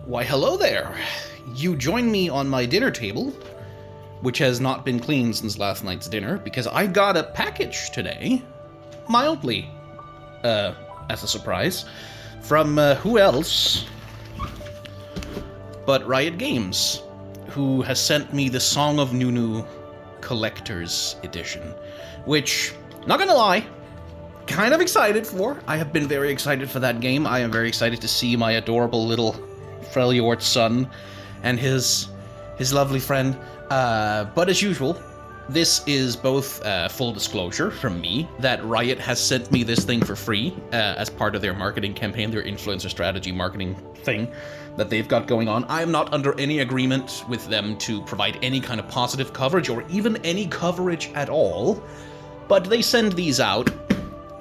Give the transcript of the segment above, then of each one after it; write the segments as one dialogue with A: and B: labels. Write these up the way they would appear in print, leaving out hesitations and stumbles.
A: Why, hello there. You join me on my dinner table, which has not been cleaned since last night's dinner, because I got a package today, mildly, as a surprise, from who else but Riot Games, who has sent me the Song of Nunu Collector's Edition, which, not gonna lie, kind of excited for. I have been very excited for that game. I am very excited to see my adorable little Freljord son and his lovely friend. But as usual, this is both full disclosure from me that Riot has sent me this thing for free as part of their marketing campaign, their influencer strategy marketing thing that they've got going on. I am not under any agreement with them to provide any kind of positive coverage or even any coverage at all, but they send these out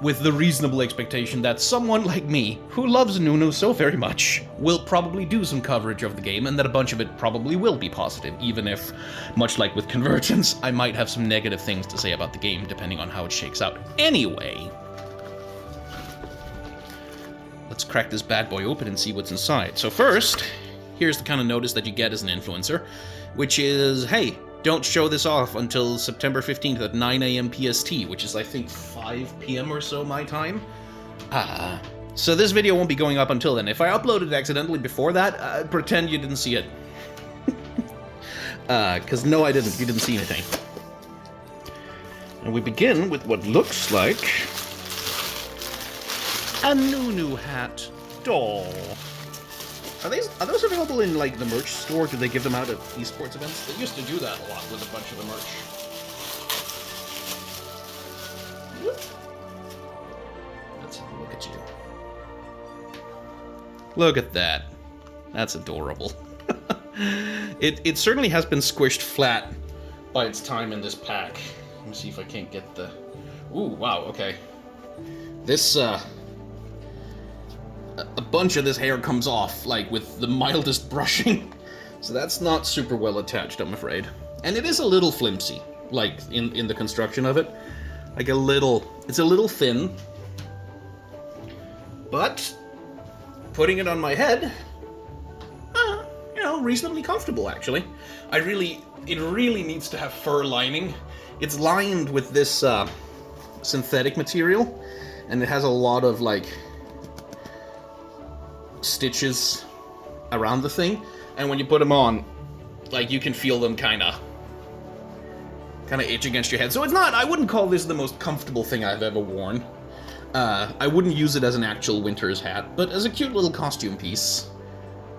A: with the reasonable expectation that someone like me, who loves Nunu so very much, will probably do some coverage of the game, and that a bunch of it probably will be positive, even if, much like with Convergence, I might have some negative things to say about the game, depending on how it shakes out. Anyway, let's crack this bad boy open and see what's inside. So first, here's the kind of notice that you get as an influencer, which is, hey, don't show this off until September 15th at 9 a.m. PST, which is, I think, 5 p.m. or so my time. So this video won't be going up until then. If I upload it accidentally before that, pretend you didn't see it. Because no, I didn't. You didn't see anything. And we begin with what looks like a Nunu hat doll. Are those available in, like, the merch store? Do they give them out at esports events? They used to do that a lot with a bunch of the merch. Let's have a look at you. Look at that. That's adorable. It certainly has been squished flat by its time in this pack. Let me see if I can't get the... Ooh, wow, okay. This, a bunch of this hair comes off, like, with the mildest brushing. So that's not super well attached, I'm afraid. And it is a little flimsy, like, in the construction of it. Like, it's a little thin. But, putting it on my head, you know, reasonably comfortable, actually. It really needs to have fur lining. It's lined with this, synthetic material, and it has a lot of, like, stitches around the thing, and when you put them on, like, you can feel them kind of itch against your head. So it's not, I wouldn't call this the most comfortable thing I've ever worn. I wouldn't use it as an actual winter's hat, but as a cute little costume piece,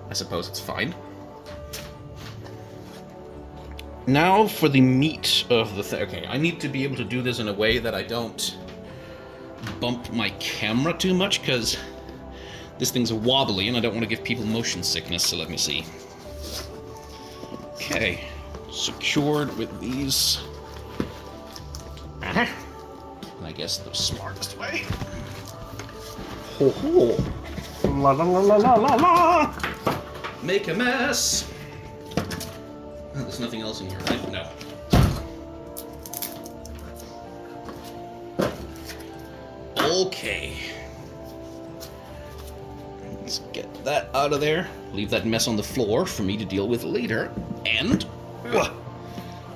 A: I suppose it's fine. Now for the meat of the thing. Okay, I need to be able to do this in a way that I don't bump my camera too much, because this thing's wobbly, and I don't want to give people motion sickness, so let me see. Okay, secured with these. I guess the smartest way. Ho ho! La la la la la la la! Make a mess! Oh, there's nothing else in here, right? No. Okay. Let's get that out of there. Leave that mess on the floor for me to deal with later. And...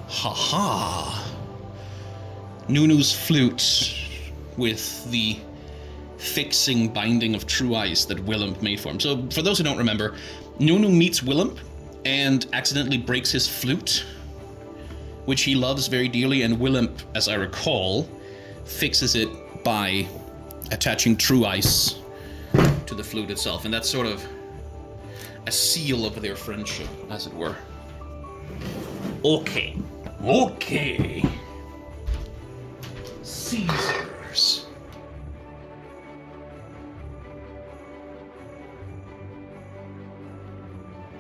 A: haha! Nunu's flute with the fixing binding of true ice that Willump made for him. So, for those who don't remember, Nunu meets Willump and accidentally breaks his flute, which he loves very dearly, and Willump, as I recall, fixes it by attaching true ice to the flute itself, and that's sort of a seal of their friendship, as it were. Okay. Caesars.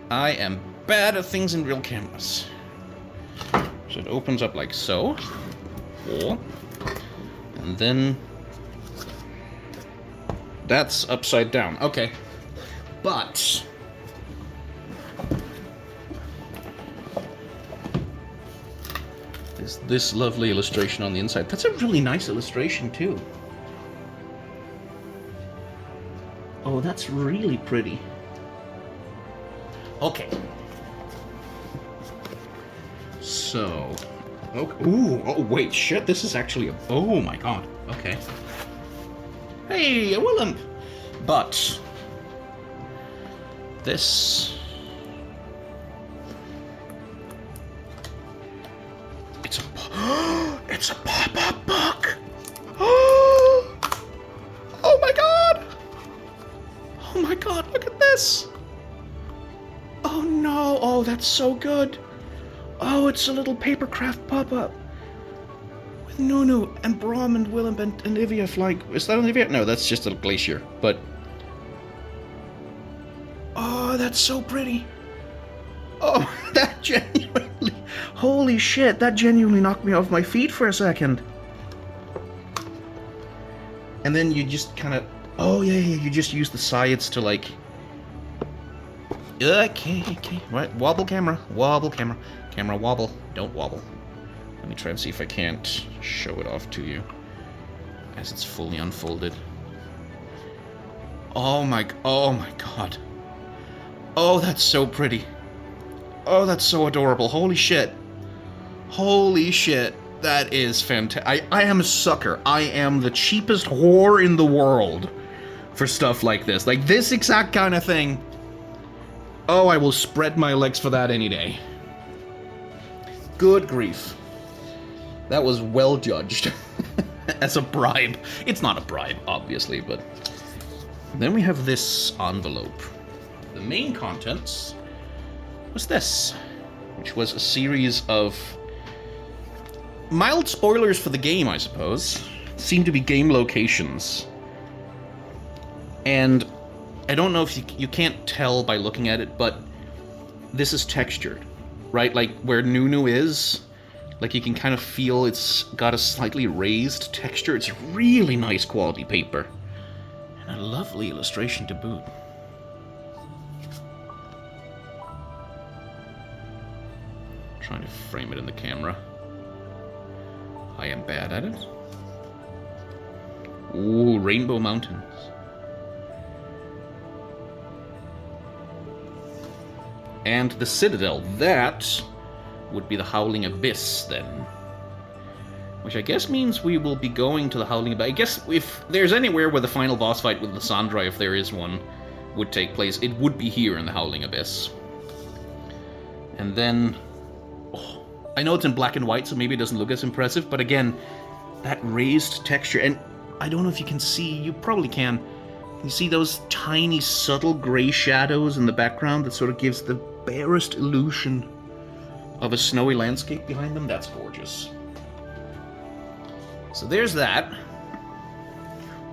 A: I am bad at things in real cameras. So it opens up like so. And then that's upside down. Okay. But there's this lovely illustration on the inside. That's a really nice illustration too. Oh, that's really pretty. Okay. So... Okay. Ooh, oh wait, shit, this is actually a... Oh my god, okay. Hey, a Willem! But... This... It's a... It's a pop-up book! Oh my god! Oh my god, look at this! Oh no, oh that's so good! Oh, it's a little papercraft pop-up! With Nunu and Braum and Willem and Ivia flying... Is that an Ivia? No, that's just a glacier, but... Oh, that's so pretty! Oh, that genuinely... Holy shit, that genuinely knocked me off my feet for a second! And then you just kind of... Oh, yeah, you just use the sides to, like... Okay. Right, wobble camera. Camera wobble. Don't wobble. Let me try and see if I can't show it off to you. As it's fully unfolded. Oh my god. Oh, that's so pretty. Oh, that's so adorable. Holy shit. Holy shit. That is fantastic. I am a sucker. I am the cheapest whore in the world for stuff like this. Like, this exact kind of thing. Oh, I will spread my legs for that any day. Good grief. That was well judged. As a bribe. It's not a bribe, obviously, but... Then we have this envelope. The main contents was this, which was a series of mild spoilers for the game, I suppose. Seem to be game locations. And I don't know if you can't tell by looking at it, but this is textured, right? Like where Nunu is, like you can kind of feel it's got a slightly raised texture. It's really nice quality paper. And a lovely illustration to boot. Trying to frame it in the camera. I am bad at it. Ooh, Rainbow Mountains. And the Citadel. That would be the Howling Abyss, then. Which I guess means we will be going to the Howling Abyss. I guess if there's anywhere where the final boss fight with Lissandra, if there is one, would take place, it would be here in the Howling Abyss. And then... Oh, I know it's in black and white, so maybe it doesn't look as impressive, but again, that raised texture, and I don't know if you can see, you probably can. You see those tiny, subtle gray shadows in the background that sort of gives the barest illusion of a snowy landscape behind them? That's gorgeous. So there's that.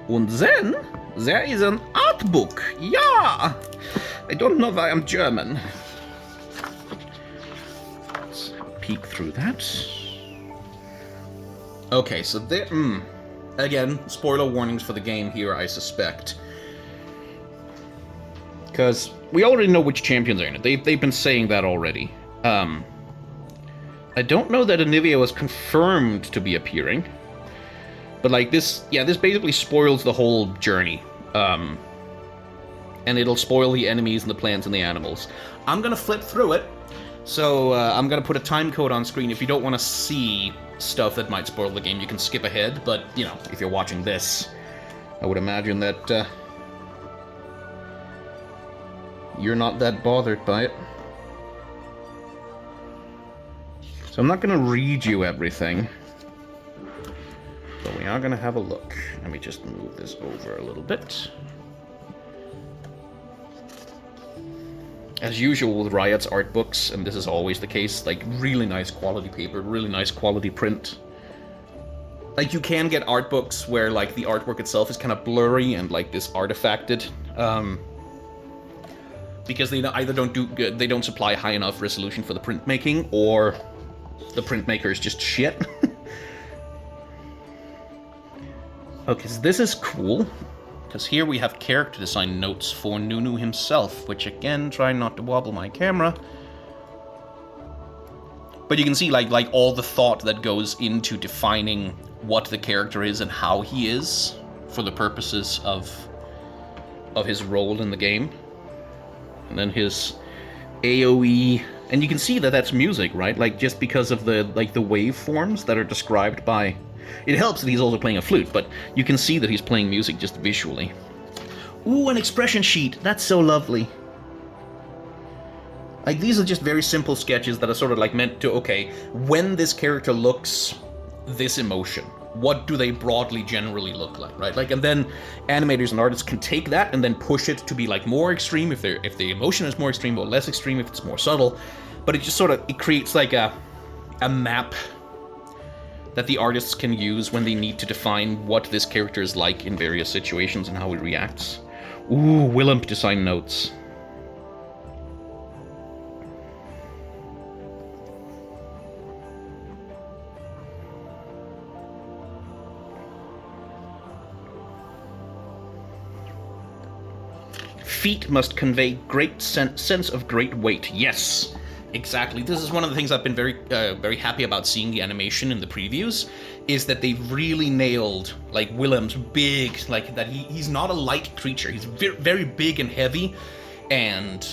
A: And then there is an Artbook. Yeah! I don't know why I'm German. Let's have a peek through that. Okay, so there... Again, spoiler warnings for the game here, I suspect. Because we already know which champions are in it. They've been saying that already. I don't know that Anivia was confirmed to be appearing. But like this, yeah, this basically spoils the whole journey. And it'll spoil the enemies and the plants and the animals. I'm gonna flip through it. So I'm gonna put a time code on screen. If you don't want to see stuff that might spoil the game, you can skip ahead. But, you know, if you're watching this, I would imagine that you're not that bothered by it. So I'm not gonna read you everything. But we are going to have a look. Let me just move this over a little bit. As usual with Riot's art books, and this is always the case, like really nice quality paper, really nice quality print. Like you can get art books where like the artwork itself is kind of blurry and like this artifacted. Because they either they don't supply high enough resolution for the printmaking, or the printmaker is just shit. Okay, so this is cool, because here we have character design notes for Nunu himself, which again, try not to wobble my camera. But you can see like all the thought that goes into defining what the character is and how he is for the purposes of his role in the game. And then his AoE, and you can see that that's music, right? Like, just because of the waveforms that are described by... It helps that he's also playing a flute, but you can see that he's playing music just visually. Ooh, an expression sheet! That's so lovely. Like, these are just very simple sketches that are sort of like meant to, okay, when this character looks this emotion, what do they broadly generally look like, right? Like, and then animators and artists can take that and then push it to be like more extreme if the emotion is more extreme, or less extreme if it's more subtle. But it just sort of, it creates like a map that the artists can use when they need to define what this character is like in various situations and how he reacts. Ooh, Willump design notes. Feet must convey great sense of great weight. Yes, exactly. This is one of the things I've been very happy about seeing the animation in the previews, is that they really nailed like Willump's big, like that he's not a light creature. He's very big and heavy, and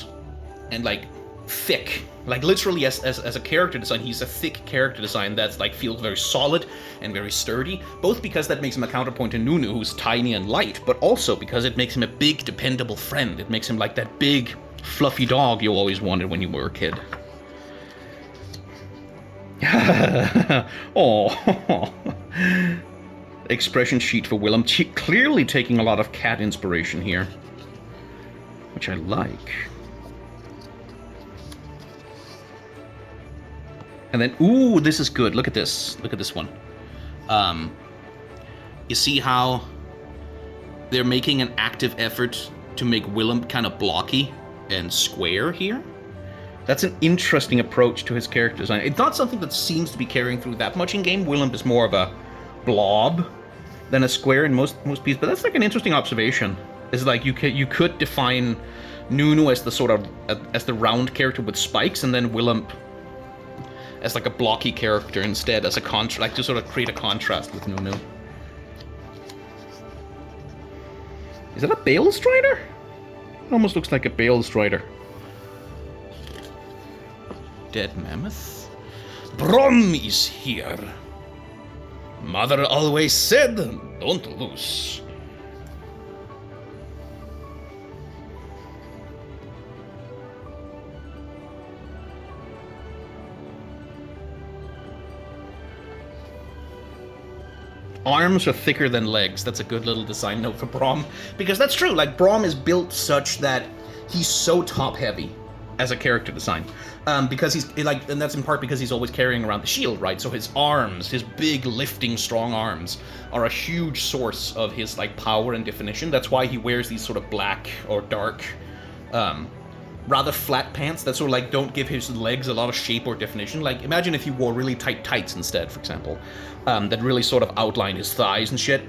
A: like thick. Like literally as a character design, he's a thick character design that's like feels very solid and very sturdy, both because that makes him a counterpoint to Nunu, who's tiny and light, but also because it makes him a big, dependable friend. It makes him like that big, fluffy dog you always wanted when you were a kid. Oh, expression sheet for Willump. Clearly taking a lot of cat inspiration here, which I like. And then, ooh, this is good. Look at this. Look at this one. You see how they're making an active effort to make Willump kind of blocky and square here? That's an interesting approach to his character design. It's not something that seems to be carrying through that much in game. Willump is more of a blob than a square in most pieces, but that's like an interesting observation. It's like you could define Nunu as the sort of as the round character with spikes, and then Willump as like a blocky character instead, as a contrast, like to sort of create a contrast with Nunu. Is that a Bale Strider? It almost looks like a Bale Strider. Dead mammoth? Braum is here. Mother always said, don't lose. Arms are thicker than legs. That's a good little design note for Braum, because that's true. Like, Braum is built such that he's so top heavy as a character design, because he's like, and that's in part because he's always carrying around the shield, right? So his arms, his big lifting strong arms, are a huge source of his like power and definition. That's why he wears these sort of black or dark, rather flat pants that sort of like don't give his legs a lot of shape or definition. Like, imagine if he wore really tight tights instead, for example, that really sort of outline his thighs and shit.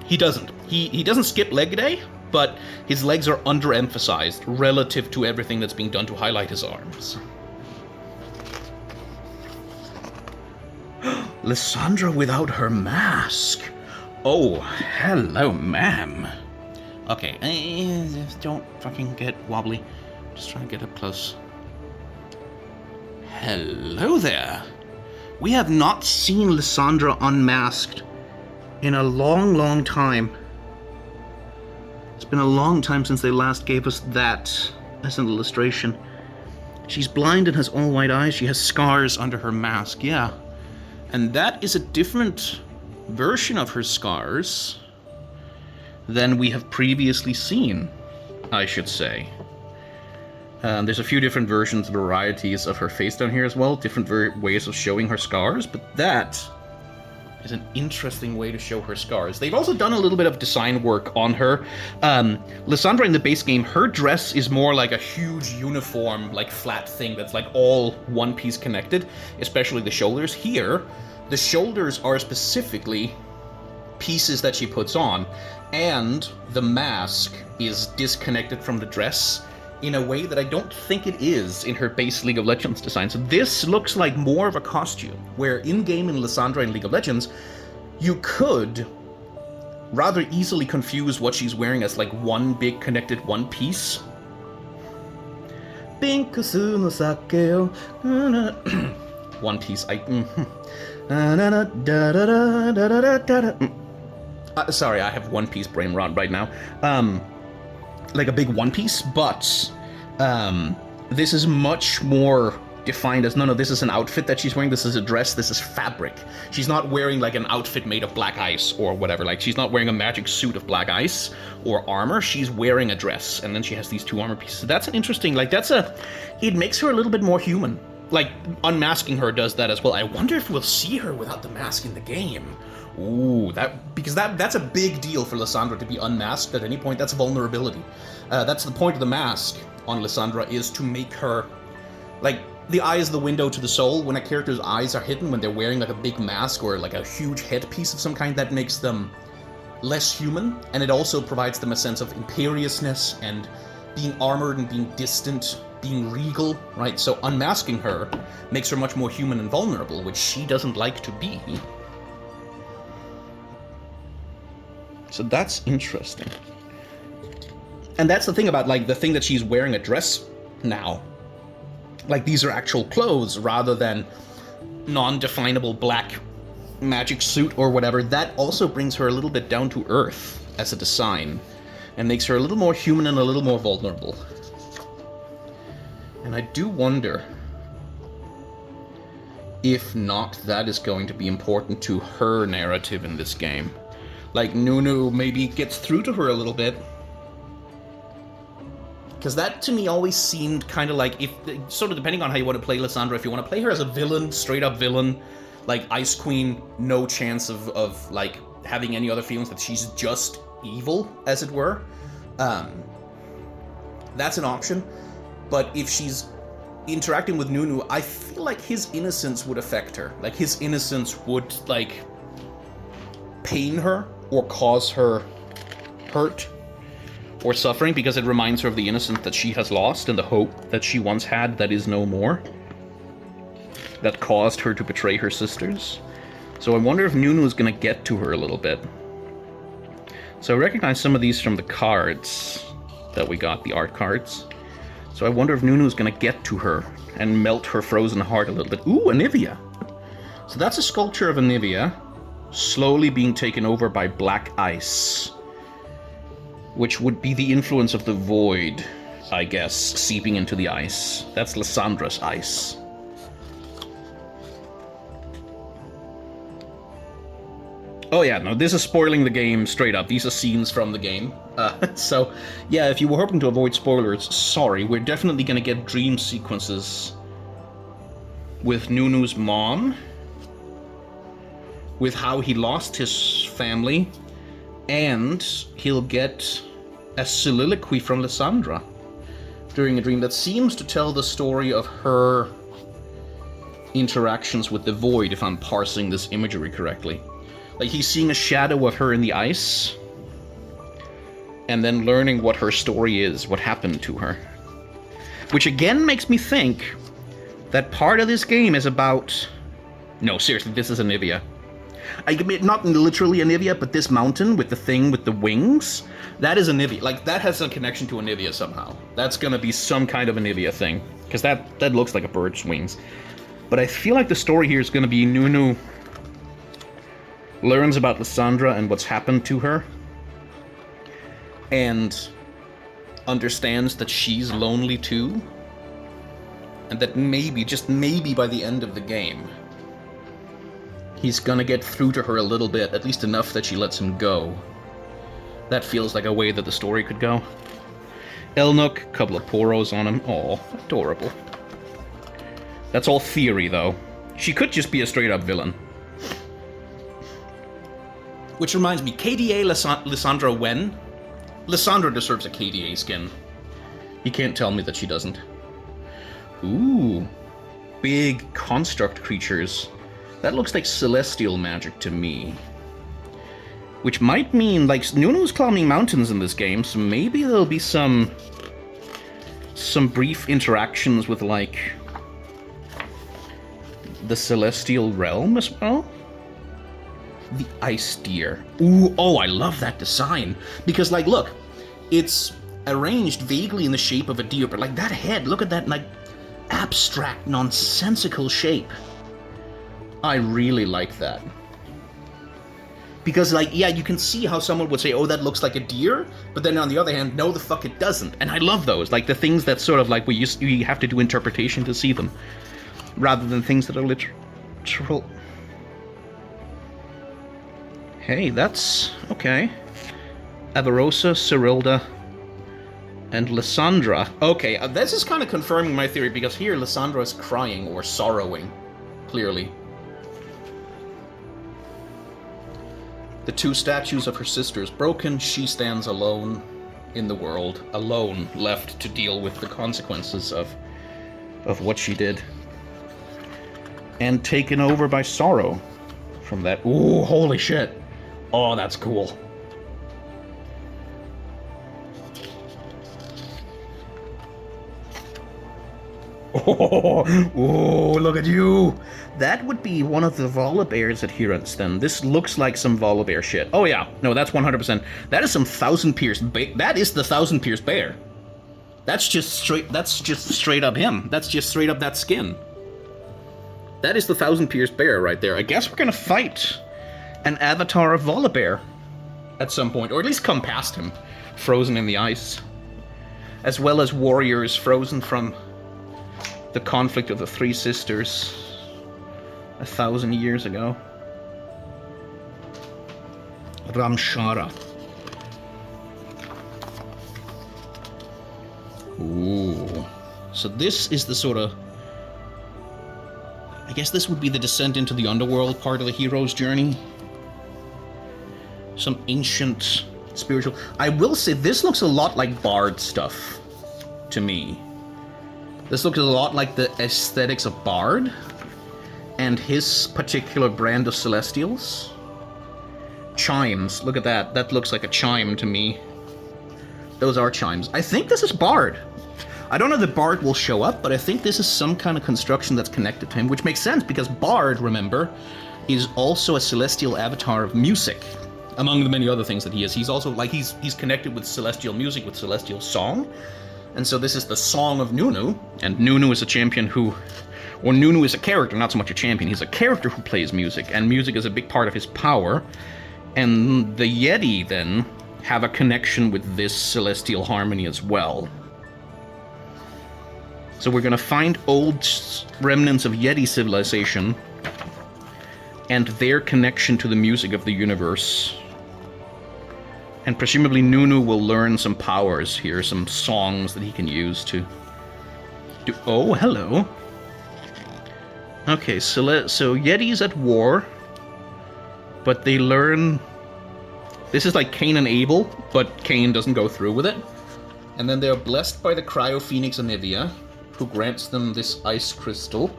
A: He doesn't. He doesn't skip leg day, but his legs are underemphasized relative to everything that's being done to highlight his arms. Lissandra without her mask. Oh, hello, ma'am. Okay, don't fucking get wobbly. Just trying to get up close. Hello there. We have not seen Lissandra unmasked in a long, long time. It's been a long time since they last gave us that as an illustration. She's blind and has all white eyes. She has scars under her mask, yeah. And that is a different version of her scars than we have previously seen, I should say. There's a few different versions, varieties of her face down here as well, different ways of showing her scars, but that is an interesting way to show her scars. They've also done a little bit of design work on her. Lissandra in the base game, her dress is more like a huge uniform, like flat thing that's like all one piece connected, especially the shoulders. Here, the shoulders are specifically pieces that she puts on, and the mask is disconnected from the dress in a way that I don't think it is in her base League of Legends design. So this looks like more of a costume, where in-game in Lissandra in League of Legends, you could rather easily confuse what she's wearing as like one big connected one piece. Pinkusu no sake o. One Piece. Sorry, I have One Piece brain rot right now. Like a big One Piece, but this is much more defined as, no, this is an outfit that she's wearing, this is a dress, this is fabric. She's not wearing like an outfit made of black ice or whatever, like she's not wearing a magic suit of black ice or armor, she's wearing a dress, and then she has these two armor pieces. So that's an interesting, like it makes her a little bit more human. Like, unmasking her does that as well. I wonder if we'll see her without the mask in the game. Ooh, because that's a big deal for Lissandra to be unmasked at any point. That's vulnerability. That's the point of the mask on Lissandra, is to make her, like, the eye is the window to the soul. When a character's eyes are hidden, when they're wearing like a big mask or like a huge headpiece of some kind, that makes them less human, and it also provides them a sense of imperiousness and being armored and being distant, being regal, right? So unmasking her makes her much more human and vulnerable, which she doesn't like to be. So that's interesting. And that's the thing about, like, the thing that she's wearing a dress now. Like, these are actual clothes rather than non-definable black magic suit or whatever. That also brings her a little bit down to earth as a design and makes her a little more human and a little more vulnerable. And I do wonder if not that is going to be important to her narrative in this game. Like, Nunu maybe gets through to her a little bit. Because that, to me, always seemed kind of like, if sort of depending on how you want to play Lissandra, if you want to play her as a villain, straight-up villain, like Ice Queen, no chance of like, having any other feelings, that she's just evil, as it were, that's an option. But if she's interacting with Nunu, I feel like his innocence would affect her. Like, his innocence would, like, pain her or cause her hurt or suffering, because it reminds her of the innocence that she has lost and the hope that she once had that is no more, that caused her to betray her sisters. So I wonder if Nunu is going to get to her a little bit. So I recognize some of these from the cards that we got, the art cards. So I wonder if Nunu is going to get to her and melt her frozen heart a little bit. Ooh, Anivia! So that's a sculpture of Anivia slowly being taken over by black ice, which would be the influence of the void, I guess, seeping into the ice. That's Lissandra's ice. Oh yeah, no, this is spoiling the game straight up. These are scenes from the game. So, yeah, if you were hoping to avoid spoilers, sorry. We're definitely gonna get dream sequences with Nunu's mom, with how he lost his family, and he'll get a soliloquy from Lissandra during a dream that seems to tell the story of her interactions with the void, if I'm parsing this imagery correctly. Like, he's seeing a shadow of her in the ice, and then learning what her story is, what happened to her. Which again makes me think that part of this game is about... No, seriously, this is Anivia. I mean, not literally Anivia, but this mountain with the thing with the wings, that is Anivia. Like, that has a connection to Anivia somehow. That's gonna be some kind of Anivia thing, because that looks like a bird's wings. But I feel like the story here is gonna be Nunu learns about Lissandra and what's happened to her, and understands that she's lonely too, and that maybe, just maybe by the end of the game, he's gonna get through to her a little bit, at least enough that she lets him go. That feels like a way that the story could go. Elnook, couple of poros on him. Aw, adorable. That's all theory, though. She could just be a straight-up villain. Which reminds me, KDA Lissandra when? Lissandra deserves a KDA skin. You can't tell me that she doesn't. Ooh. Big construct creatures. That looks like celestial magic to me. Which might mean, like, Nunu's climbing mountains in this game, so maybe there'll be some brief interactions with, like, the celestial realm as well? The ice deer. Ooh, oh, I love that design. Because, like, look, it's arranged vaguely in the shape of a deer, but like that head, look at that, like, abstract, nonsensical shape. I really like that. Because, like, yeah, you can see how someone would say, oh, that looks like a deer, but then on the other hand, no, the fuck it doesn't. And I love those, like the things that sort of like you have to do interpretation to see them, rather than things that are literal. Hey, that's okay. Avarosa, Cyrilda, and Lissandra. Okay, this is kind of confirming my theory, because here Lissandra is crying or sorrowing, clearly. The two statues of her sisters broken, she stands alone in the world, alone, left to deal with the consequences of what she did. And taken over by sorrow from that. Ooh, holy shit. Oh, that's cool. Oh, look at you! That would be one of the Volibear's adherents then. This looks like some Volibear shit. Oh yeah, no, that's 100%. That is some Thousand-Pierced Bear. That is the Thousand-Pierced Bear. That's just straight up him. That's just straight up that skin. That is the Thousand-Pierced Bear right there. I guess we're gonna fight an avatar of Volibear at some point, or at least come past him, frozen in the ice. As well as warriors frozen from the conflict of the Three Sisters 1,000 years ago. Ramshara. Ooh. So this is the sort of... I guess this would be the descent into the underworld part of the hero's journey. Some ancient spiritual... I will say, this looks a lot like Bard stuff to me. This looks a lot like the aesthetics of Bard and his particular brand of Celestials. Chimes, look at that. That looks like a chime to me. Those are chimes. I think this is Bard. I don't know that Bard will show up, but I think this is some kind of construction that's connected to him, which makes sense because Bard, remember, is also a celestial avatar of music. Among the many other things that he is. He's also, like, he's connected with celestial music, with celestial song. And so this is the Song of Nunu, and Nunu is a champion who, or Nunu is a character, not so much a champion, he's a character who plays music, and music is a big part of his power. And the Yeti, then, have a connection with this celestial harmony as well. So we're gonna find old remnants of Yeti civilization, and their connection to the music of the universe. And presumably Nunu will learn some powers here, some songs that he can use to do... Oh, hello. Okay, so Yeti's at war, but they learn... This is like Cain and Abel, but Cain doesn't go through with it. And then they are blessed by the Cryo-Phoenix Anivia, who grants them this ice crystal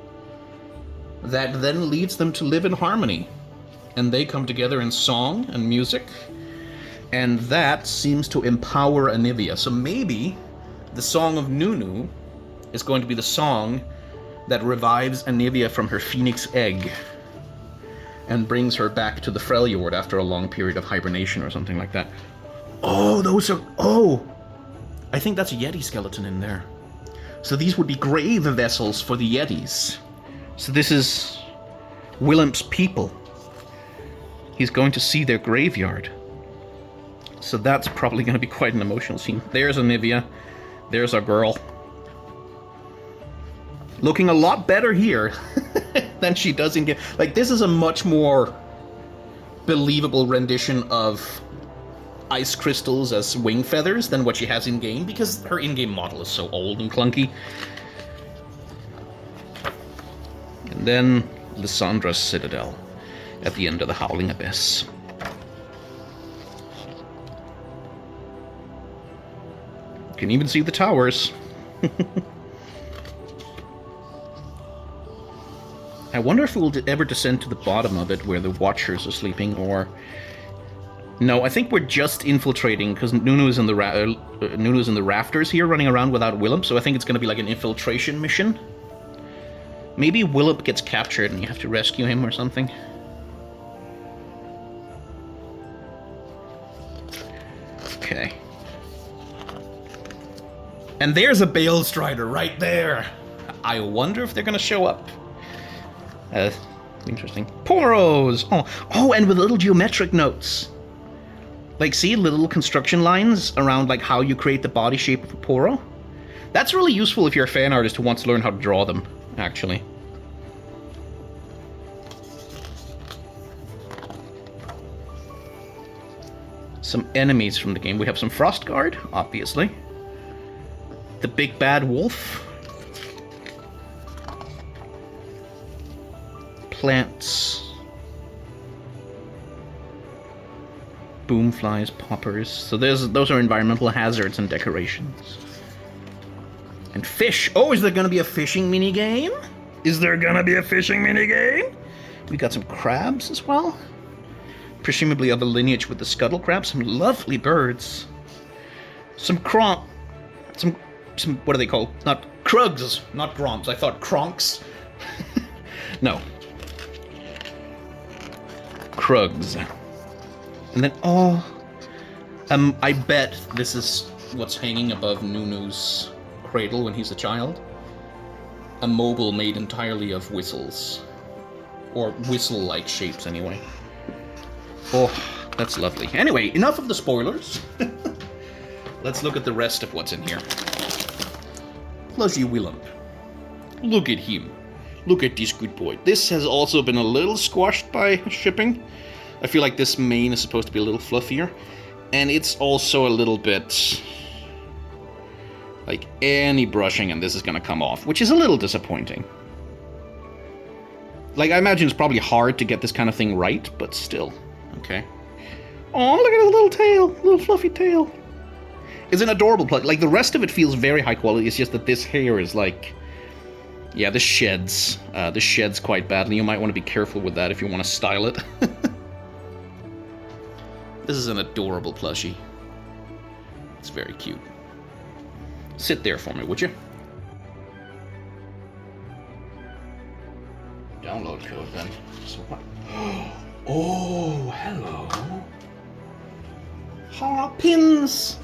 A: that then leads them to live in harmony. And they come together in song and music. And that seems to empower Anivia. So maybe the Song of Nunu is going to be the song that revives Anivia from her phoenix egg and brings her back to the Freljord after a long period of hibernation or something like that. Oh, those are... Oh! I think that's a Yeti skeleton in there. So these would be grave vessels for the Yetis. So this is Willem's people. He's going to see their graveyard. So that's probably going to be quite an emotional scene. There's Anivia. There's our girl. Looking a lot better here than she does in game. Like, this is a much more believable rendition of ice crystals as wing feathers than what she has in-game, because her in-game model is so old and clunky. And then Lissandra's Citadel at the end of the Howling Abyss. You can even see the towers. I wonder if we'll ever descend to the bottom of it where the Watchers are sleeping, or... No, I think we're just infiltrating, because Nunu's in the rafters here, running around without Willem, so I think it's going to be like an infiltration mission. Maybe Willem gets captured and you have to rescue him or something. Okay. And there's a Bale Strider right there. I wonder if they're gonna show up. Interesting. Poros! Oh, and with little geometric notes. Like, see, little construction lines around, like, how you create the body shape of a Poro? That's really useful if you're a fan artist who wants to learn how to draw them, actually. Some enemies from the game. We have some Frostguard, obviously. The big bad wolf. Plants. Boomflies, poppers. So those are environmental hazards and decorations. And fish. Oh, is there gonna be a fishing minigame? Is there gonna be a fishing minigame? We got some crabs as well. Presumably of a lineage with the scuttle crab. Some lovely birds. Some what are they called? Not Krugs, not Groms. I thought Kronks. No. Krugs. And then, I bet this is what's hanging above Nunu's cradle when he's a child. A mobile made entirely of whistles. Or whistle-like shapes, anyway. Oh, that's lovely. Anyway, enough of the spoilers. Let's look at the rest of what's in here. Plushie Willump. Look at him. Look at this good boy. This has also been a little squashed by shipping. I feel like this mane is supposed to be a little fluffier. And it's also a little bit... like, any brushing and this is gonna come off, which is a little disappointing. Like, I imagine it's probably hard to get this kind of thing right, but still. Okay. Oh, look at his little tail. Little fluffy tail. It's an adorable plush. Like, the rest of it feels very high quality. It's just that this hair is like... yeah, this sheds. This sheds quite badly. You might want to be careful with that if you want to style it. This is an adorable plushie. It's very cute. Sit there for me, would you? Download code then. So what? Oh, hello. Pins.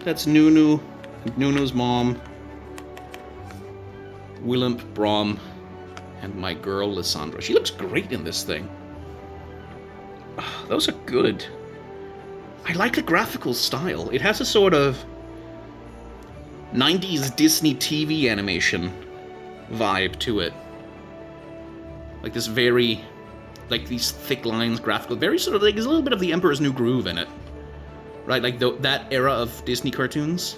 A: That's Nunu. Nunu's mom. Willump, Braum, and my girl Lissandra. She looks great in this thing. Oh, those are good. I like the graphical style. It has a sort of 90s Disney TV animation vibe to it. Like this very, like these thick lines, graphical, very sort of like, there's a little bit of the Emperor's New Groove in it. Right, like that era of Disney cartoons.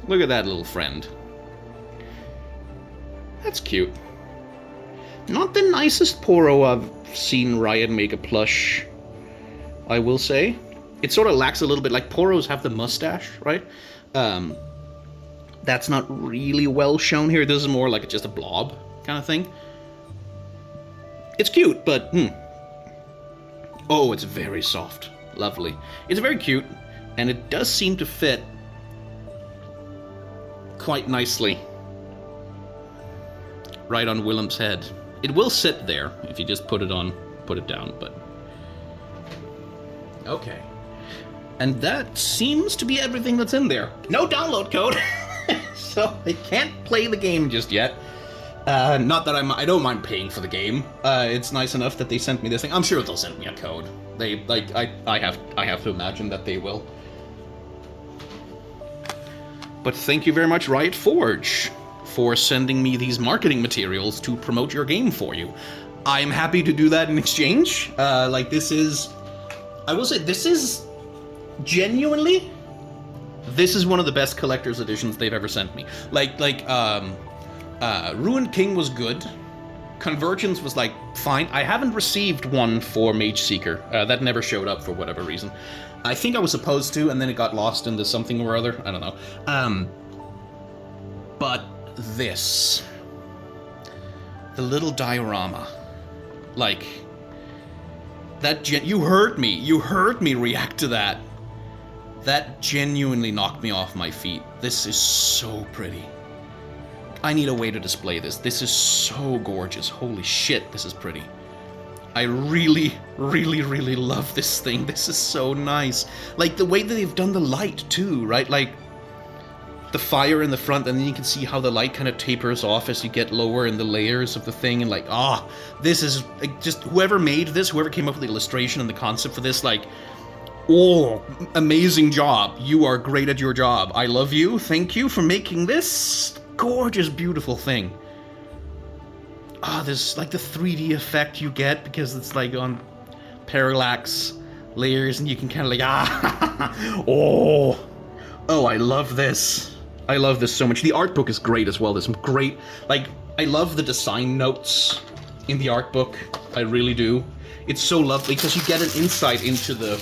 A: Look at that little friend. That's cute. Not the nicest Poro I've seen Riot make a plush, I will say. It sort of lacks a little bit, like Poros have the mustache, right? That's not really well shown here. This is more like just a blob kind of thing. It's cute, but oh, it's very soft. Lovely. It's very cute, and it does seem to fit quite nicely right on Willump's head. It will sit there if you just put it down, but okay. And that seems to be everything that's in there. No download code, so I can't play the game just yet. Not that I don't mind paying for the game. It's nice enough that they sent me this thing. I'm sure they'll send me a code. They like I have to imagine that they will. But thank you very much, Riot Forge, for sending me these marketing materials to promote your game for you. I'm happy to do that in exchange. Like this is, I will say, this is genuinely, this is one of the best collector's editions they've ever sent me. Ruined King was good. Convergence was like fine. I haven't received one for Mage Seeker. That never showed up for whatever reason. I think I was supposed to, and then it got lost into something or other. I don't know. But this, the little diorama, like that. You heard me. You heard me react to that. That genuinely knocked me off my feet. This is so pretty. I need a way to display this. This is so gorgeous. Holy shit, this is pretty. I really, really, really love this thing. This is so nice. Like, the way that they've done the light, too, right? Like, the fire in the front, and then you can see how the light kind of tapers off as you get lower in the layers of the thing, and like, this is, like, just, whoever made this, whoever came up with the illustration and the concept for this, like, amazing job. You are great at your job. I love you. Thank you for making this gorgeous, beautiful thing. There's like the 3D effect you get because it's like on parallax layers, and you can kind of like, I love this. I love this so much. The art book is great as well. There's some great, like, I love the design notes in the art book. I really do. It's so lovely because you get an insight into the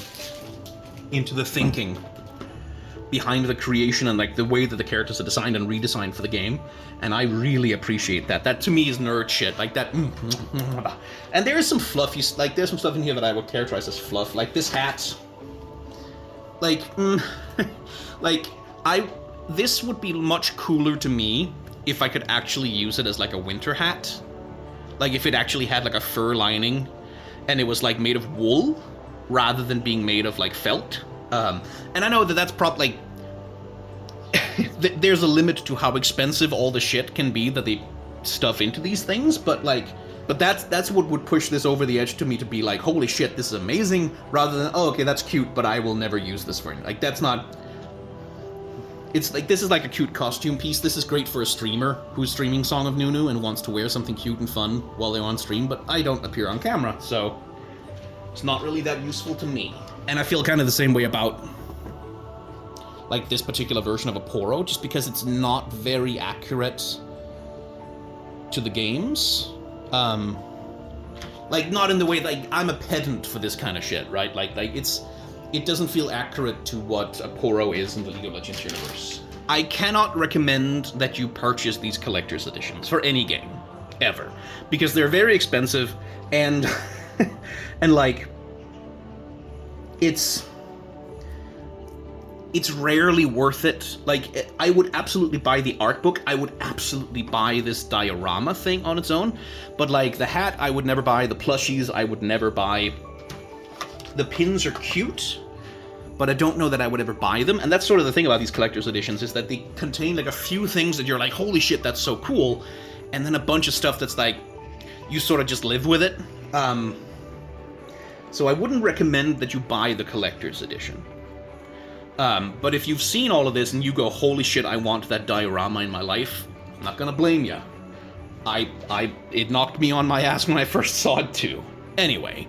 A: thinking behind the creation and like the way that the characters are designed and redesigned for the game, and I really appreciate that. That to me is nerd shit, like that. And there is some fluffy, like there's some stuff in here that I would characterize as fluff, like this hat. Like, this would be much cooler to me if I could actually use it as like a winter hat, like if it actually had like a fur lining, and it was like made of wool rather than being made of like felt. And I know that that's probably like, there's a limit to how expensive all the shit can be that they stuff into these things, but that's what would push this over the edge to me to be like, holy shit, this is amazing, rather than, oh, okay, that's cute, but I will never use this for it. Like, that's not, it's like, this is like a cute costume piece. This is great for a streamer who's streaming Song of Nunu and wants to wear something cute and fun while they're on stream, but I don't appear on camera, so it's not really that useful to me. And I feel kind of the same way about like this particular version of a Poro, just because it's not very accurate to the games. Like, not in the way, like, I'm a pedant for this kind of shit, right? Like it doesn't feel accurate to what a Poro is in the League of Legends universe. I cannot recommend that you purchase these collector's editions for any game, ever, because they're very expensive, and and like, it's rarely worth it. Like, I would absolutely buy the art book. I would absolutely buy this diorama thing on its own. But like the hat, I would never buy. The plushies, I would never buy. The pins are cute, but I don't know that I would ever buy them. And that's sort of the thing about these collector's editions, is that they contain like a few things that you're like, holy shit, that's so cool. And then a bunch of stuff that's like, you sort of just live with it. So I wouldn't recommend that you buy the collector's edition. But if you've seen all of this and you go, holy shit, I want that diorama in my life, I'm not gonna blame you. It knocked me on my ass when I first saw it too. Anyway,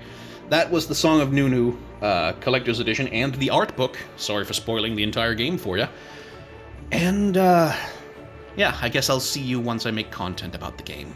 A: that was the Song of Nunu collector's edition and the art book. Sorry for spoiling the entire game for you. And yeah, I guess I'll see you once I make content about the game.